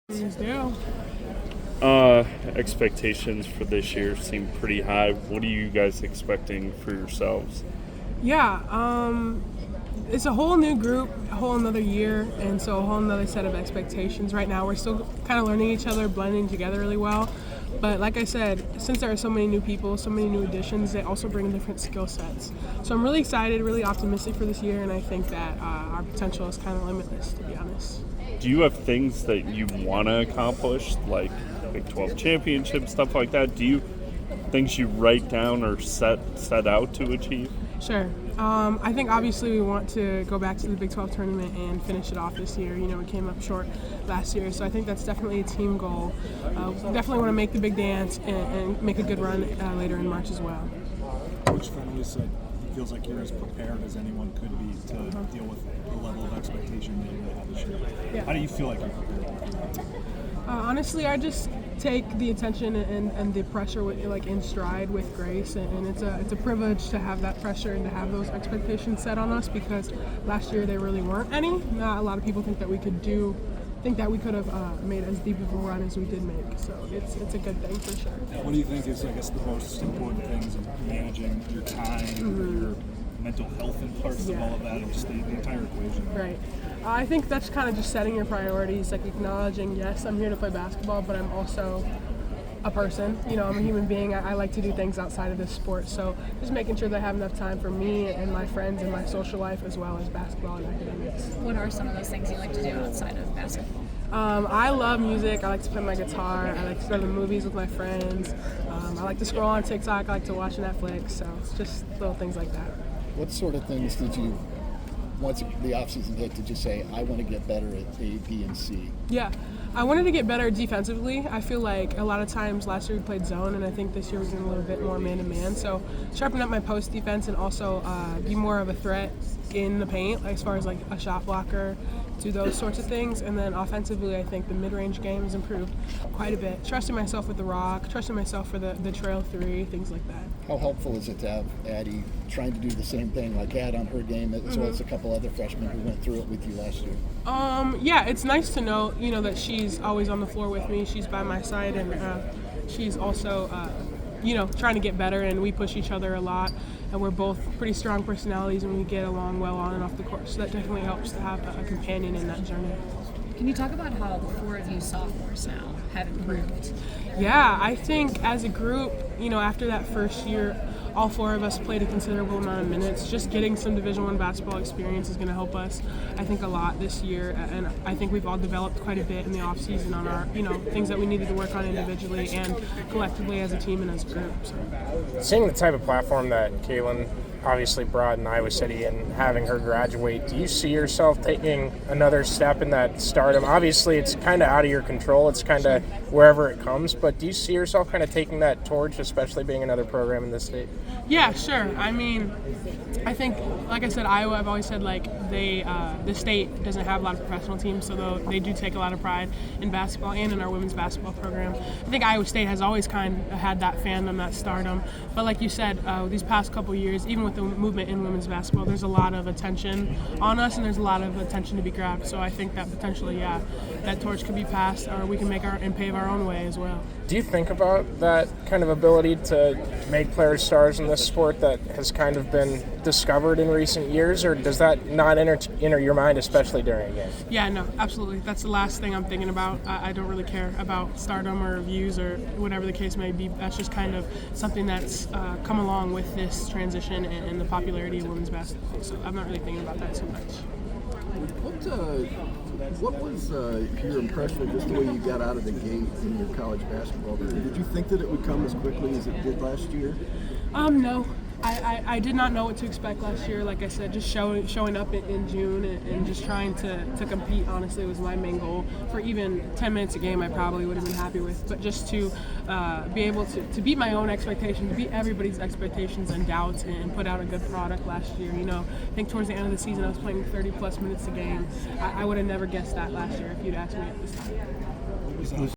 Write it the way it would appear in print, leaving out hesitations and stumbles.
Please do. Expectations for this year seem pretty high. What are you guys expecting for yourselves? Yeah, it's a whole new group, a whole another year, and so a whole another set of expectations. Right now, we're still kind of learning each other, blending together really well. But like I said, since there are so many new people, so many new additions, they also bring different skill sets. So I'm really excited, really optimistic for this year, and I think that our potential is kind of limitless, to be honest. Do you have things that you want to accomplish, like Big 12 championship, stuff like that? Do you things you write down or set out to achieve? Sure. I think obviously we want to go back to the Big 12 tournament and finish it off this year. You know, we came up short last year, so I think that's definitely a team goal. We definitely want to make the big dance and make a good run later in March as well. Coach Fenley said he feels like you're as prepared as anyone could be to deal with the level of expectation that you have this year. Yeah. How do you feel like you're prepared? Honestly, I just take the attention and the pressure with, in stride with grace, and it's a privilege to have that pressure and to have those expectations set on us, because last year there really weren't any. Not a lot of people think that we could have made as deep of a run as we did make. So it's a good thing for sure. What do you think is, I guess, the most important things in managing your time, your mental health and parts of all of that, and just the entire equation? Right. I think that's kind of just setting your priorities, like acknowledging, yes, I'm here to play basketball, but I'm also a person. You know, I'm a human being. I like to do things outside of this sport. So just making sure that I have enough time for me and my friends and my social life, as well as basketball and academics. What are some of those things you like to do outside of basketball? I love music. I like to play my guitar. I like to go to the movies with my friends. I like to scroll on TikTok. I like to watch Netflix. So just little things like that. What sort of things did you, once the offseason hit, did you say, I want to get better at A, B, and C? Yeah, I wanted to get better defensively. I feel like a lot of times last year we played zone, and I think this year we're doing a little bit more man-to-man. So sharpen up my post defense and also be more of a threat in the paint, as far as like a shot blocker, do those sorts of things. And then offensively, I think the mid-range game has improved quite a bit. Trusting myself with the rock, trusting myself for the trail three, things like that. How helpful is it to have Addie trying to do the same thing like Ad on her game, as well as a couple other freshmen who went through it with you last year? Yeah, it's nice to know, that she's always on the floor with me. She's by my side, and she's also, trying to get better, and we push each other a lot. And we're both pretty strong personalities, and we get along well on and off the court. So that definitely helps to have a companion in that journey. Can you talk about how the four of you sophomores now have improved? Yeah, I think as a group, after that first year, all four of us played a considerable amount of minutes. Just getting some Division I basketball experience is going to help us, I think, a lot this year. And I think we've all developed quite a bit in the off season on our, things that we needed to work on individually and collectively as a team and as a group. So. Seeing the type of platform that Kaylin obviously brought in Iowa City and having her graduate, do you see yourself taking another step in that stardom? Obviously, it's kind of out of your control. It's kind of wherever it comes. But do you see yourself kind of taking that torch, especially being another program in this state? Yeah, sure. I mean, I think, like I said, Iowa, I've always said, the state doesn't have a lot of professional teams, so they do take a lot of pride in basketball and in our women's basketball program. I think Iowa State has always kind of had that fandom, that stardom. But like you said, these past couple years, even with the movement in women's basketball, there's a lot of attention on us, and there's a lot of attention to be grabbed. So I think that potentially, that torch could be passed, or we can make and pave our own way as well. Do you think about that kind of ability to make players stars in this sport that has kind of been discovered in recent years, or does that not enter your mind, especially during a game? Yeah, no, absolutely. That's the last thing I'm thinking about. I don't really care about stardom or views or whatever the case may be. That's just kind of something that's come along with this transition and the popularity of women's basketball. So I'm not really thinking about that so much. What was your impression of just the way you got out of the gate in your college basketball career? Did you think that it would come as quickly as it did last year? No. I did not know what to expect last year. Like I said, just showing up in June and just trying to compete, honestly, was my main goal. For even 10 minutes a game, I probably would have been happy with. But just to be able to beat my own expectations, to beat everybody's expectations and doubts, and put out a good product last year. I think towards the end of the season, I was playing 30-plus minutes a game. I would have never guessed that last year if you'd asked me at this time.